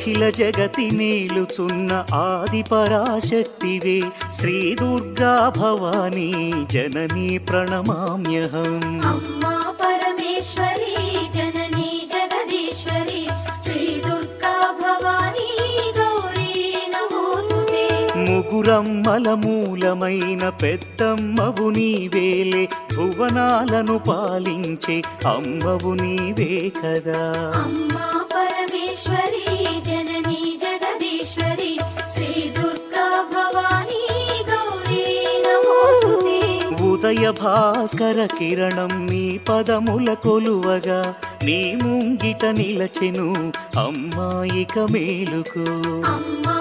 అఖిల జగతి మేలుచున్న ఆది పరాశక్తివే శ్రీ దుర్గా భవానీ జననీ ప్రణమామ్యహం. అమ్మా పరమేశ్వరి జననీ జగదీశ్వరి శ్రీ దుర్గా భవానీ గౌరీ నమోస్తుతే. ముగురమ్మల మూలమైన పెద్దమ్మవు నీవేలే భువనాలను పాలించే అమ్మవు నీవే కదా. అమ్మా పరమేశ్వరి జననీ జగదీశ్వరి శ్రీ దుర్గా భవానీ గౌరీ నమోస్తుతే. ఉదయ భాస్కర కిరణం నీ పదముల కొలువగా నీ ముంగిట నిలచెను అమ్మాయిక మేలుకు. అమ్మా